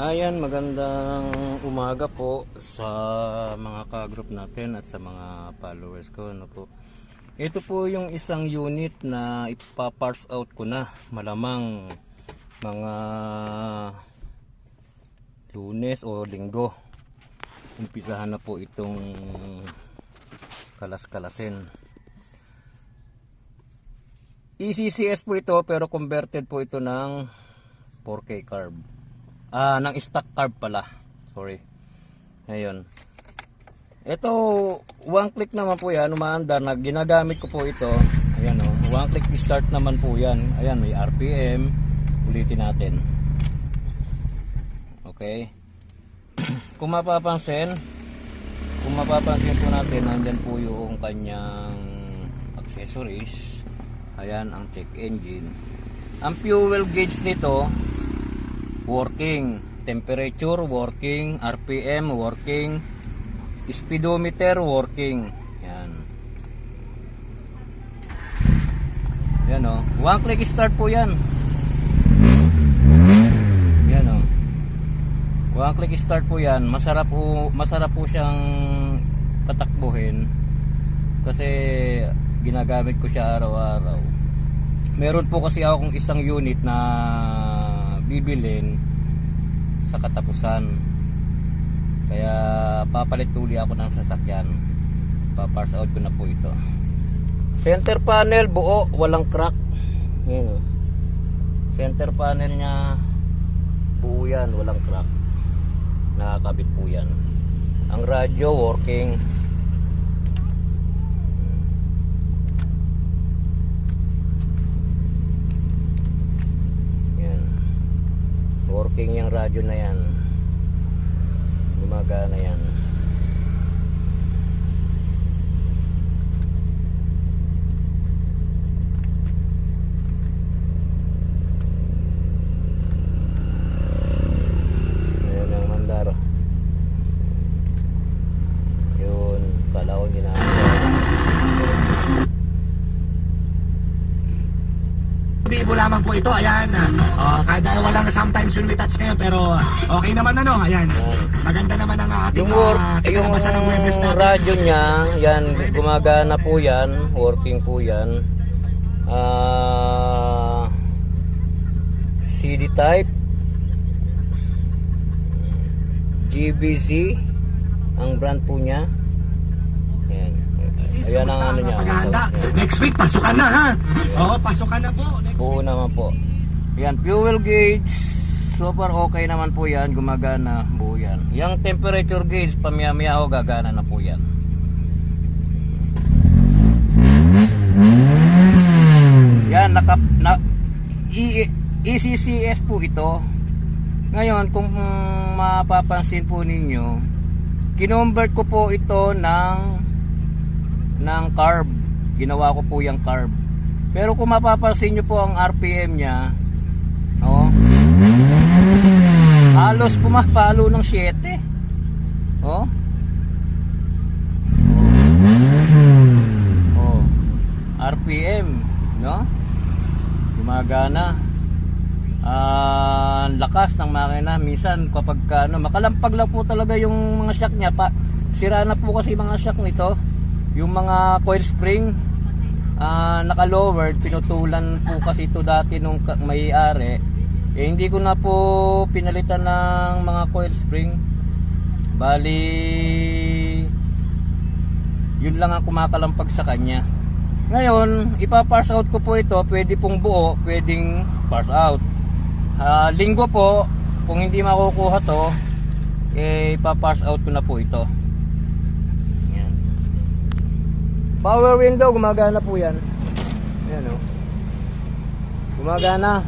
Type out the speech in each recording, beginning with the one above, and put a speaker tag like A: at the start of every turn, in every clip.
A: Ayan, magandang umaga po sa mga ka-group natin at sa mga followers ko. Ano po. Ito po yung isang unit na ipa-parse out ko na. Malamang mga Lunes o Linggo. Umpisahan na po itong kalas-kalasin. ECCS po ito pero converted po ito ng 4K carb. Ng stock carb pala. Sorry. Ayun. Ito, one click naman po yan. Umaandar na ginagamit ko po ito. Ayan o. One click start naman po yan. Ayan, may RPM. Ulitin natin. Okay. Kung mapapansin po natin, nandyan po yung kanyang accessories. Ayan, ang check engine. Ang fuel gauge nito, working, temperature working, RPM working, speedometer working. Yan. Yan o. One click start po yan. Yan o. One click start po yan. Masarap po siyang patakbuhin kasi ginagamit ko siya araw-araw. Meron po kasi akong isang unit na bibilin sa katapusan, kaya papalit uli ako ng sasakyan. Pa-parse out ko na po ito. Center panel buo, walang crack. Ayan, center panel nya buo yan, walang crack, nakakabit po yan. Ang radyo working. Working yung radyo na yan, gumagana yan. Ayan ang mandaro. Yun, kalawon yun na.
B: Bibo lamang po ito, ayan. Kada walang sometimes will we touch ngayon, pero okay naman ano, ayan. Maganda naman ang ating
A: yung radyo niya, yan, gumagana po yan, working po yan. CD type, GBC, ang brand po niya. Ayan. Ayan ang ano niya.
B: Next week, pasukan na ha. Oo, pasukan na po.
A: Buo naman po. Yan, fuel gauge. Super okay naman po yan. Gumagana. Buo yan. Yung temperature gauge, pamaya-maya ho, gagana na po yan. Yan, ECCS po ito. Ngayon, kung mapapansin po ninyo, kinonvert ko po ito ng carb. Ginawa ko po yung carb. Pero kung mapapansin nyo po ang RPM nya, halos pumapalo ng 7. RPM, no? Gumagana. Lakas ng makina. Minsan kapag makalampag lang po talaga yung mga shock nya, sira na po kasi mga shock nito. Yung mga coil spring naka-lowered, pinutulan po kasi ito dati nung may-ari. Hindi ko na po pinalitan ng mga coil spring. Bali, yun lang ang kumakalampag sa kanya. Ngayon, ipa-parse out ko po ito. Pwede pong buo, pwedeng parse out. Linggo po, kung hindi makukuha to, ipa-parse out ko na po ito. Power window, gumagana po yan. Ayan o. Gumagana.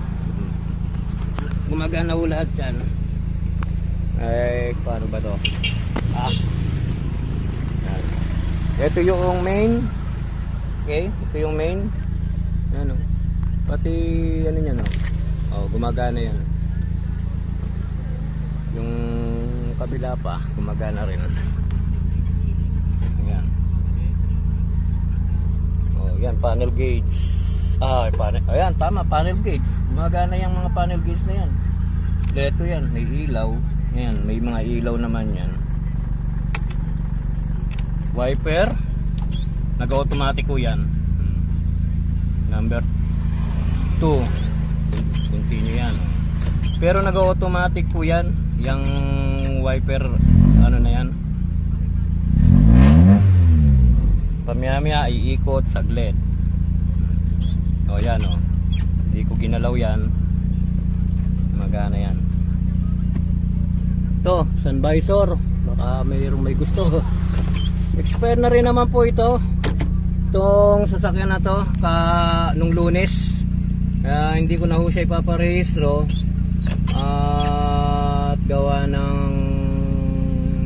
A: Gumagana po lahat yan. Ay, paano ba to? Ayan. Ito yung main. Okay, ito yung main. Ayan o. Pati ano yan o. Gumagana yan. Yung kabila pa, gumagana rin. Ayan. Yan, panel gauge. Panel. Ayan, tama, panel gauge. Gumagana yung mga panel gauge na yan. Kompleto yan, may ilaw. Ayan, may mga ilaw naman yan. Wiper, nag-automatic po yan. Number 2, continue yan. Pero nag-automatic po yan, yung wiper, ano na yan. Pamaya-maya iikot saglit. O yan o, hindi ko ginalaw yan, magana yan. Ito, sun visor, baka mayroong may gusto. Expire na rin naman po ito, itong sasakyan na to nung Lunes. Hindi ko na ho siya ipaparehistro at gawa ng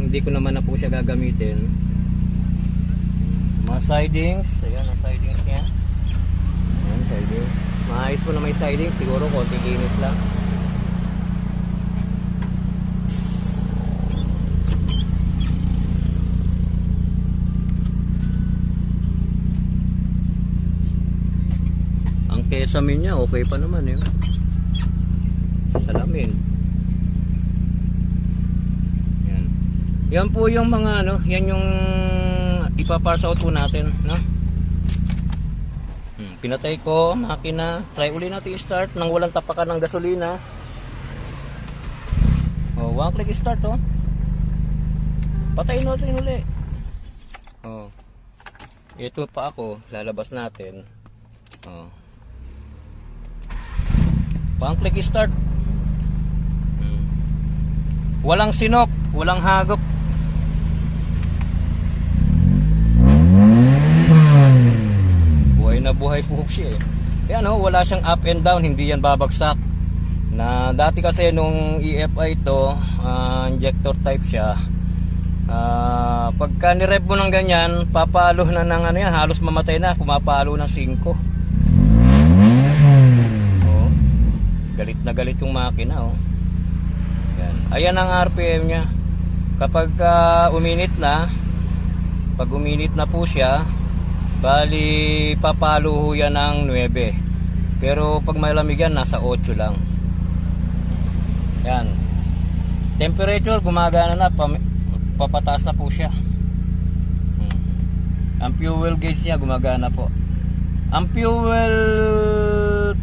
A: hindi ko naman na po siya gagamitin. Mga sidings, ayan ang sidings niya. Ayan, sidings. Maayos po na may sidings, siguro konting linis lang. Ang kesamin niya okay pa naman yun. Salamin. Yan. Yan po yung mga ano, yan yung ipaparse out po natin, no? Pinatay ko makina. Try uli natin i-start nang walang tapakan ng gasolina. Oh, one click start oh. Patayin natin uli. Oh. Ito pa ako, lalabas natin. Oh. One click start. Walang sinok, walang hagop. Buhay na buhay po siya eh. Yan oh, wala siyang up and down, hindi yan babagsak. Na dati kasi nung EFI to, injector type siya. Pagka ni-rev mo ng ganyan, papalo na ng ano yan, halos mamatay na, pumapalo ng 5. Oh. Galit na galit yung makina oh. Yan. Ayan ang RPM niya. Kapag uminit na, pag uminit na po siya, bali papalo ho yan ng 9. Pero pag malamig yan, nasa 8 lang. Yan. Temperature, gumagana na, papataas na po siya. Ang fuel gauge niya, gumagana po. Ang fuel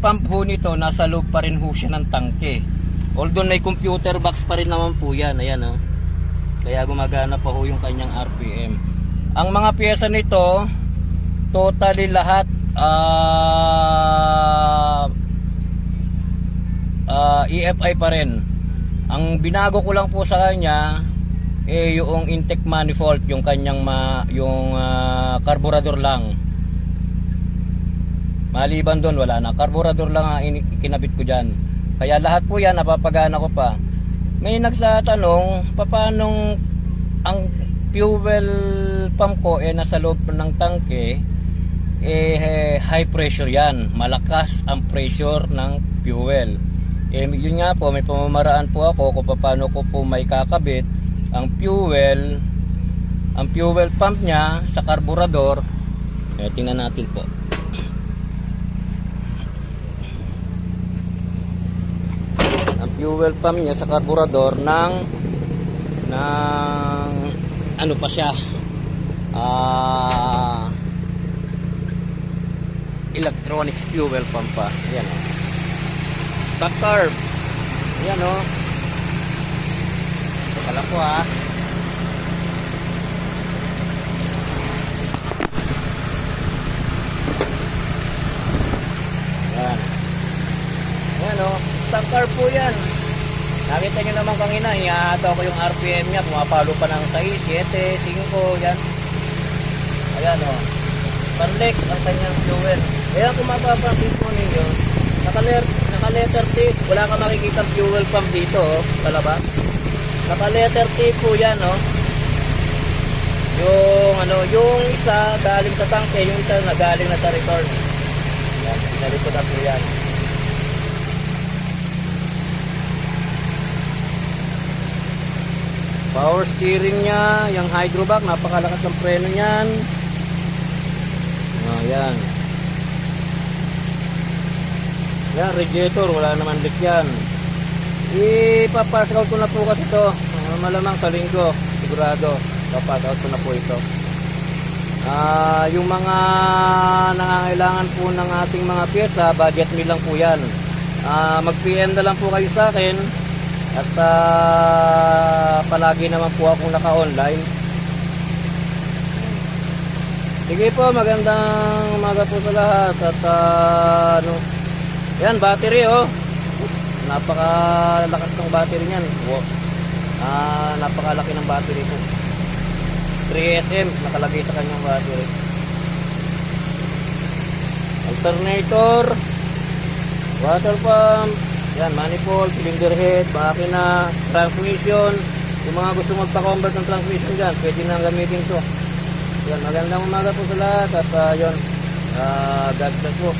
A: pump ho nito, nasa loob pa rin ho siya ng tangke. Although may computer box pa rin naman po yan. Ayan oh. Kaya gumagana pa ho yung kanyang RPM. Ang mga pyesa nito, totally lahat EFI pa rin. Ang binago ko lang po sa kanya yung intake manifold, yung kanyang karburador lang. Maliban doon wala na. Karburador lang ang ikinabit ko dyan. Kaya lahat po yan napapagana ko pa. May nagsatanong paanong ang fuel pump ko nasa loob ng tangke, high pressure yan, malakas ang pressure ng fuel. Yun nga po, may pamamaraan po ako kung paano ko po may kakabit ang fuel pump nya sa karburador. Tingnan natin po. Ang fuel pump nya sa karburador ng ano pa siya, electronic fuel pump pa. Ayan o, stock carb. Ayan o, teka lang po ha. Ayan, ayan o, stock carb po yan. Nakita nyo naman kanina, ihahataw ko yung RPM nya, pumapalo pa ng 6, 7, 5, yan. Ayan o, panlek ang kanyang fuel. Kaya kung mapapansin po ninyo, naka-letter T, wala ka makikita fuel pump dito oh, sa labas. Naka-letter T po yan oh. Yung isa galing sa tangke, yung isa na galing na sa return. Yan, pinalikot na po yan. Power steering niya, yung hydrovac, napakalakas ng preno niyan. Ayan. Yan, radiator, wala naman leak yan. Ipapass out ko na po kasi ito. Malamang sa linggo, sigurado. Ipapass out ko na po ito. Yung mga nangangailangan po ng ating mga pyesa, budget meal lang po yan. Mag-PM na lang po kayo sa akin. At palagi naman po akong naka-online. Sige po, magandang umaga po sa lahat. At yan, battery oh. Napakalakas ng battery niyan. Napakalaki ng battery po. 3SM nakalagay sa kanyang battery. Alternator, water pump, yan, manifold, cylinder head, makina, transmission. Yung mga gusto magpa-convert ng transmission dyan, pwede nang gamitin to. Yan, magandang umaga po sa lahat. At yun, God bless po.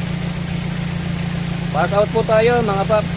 A: Pass out po tayo mga paps.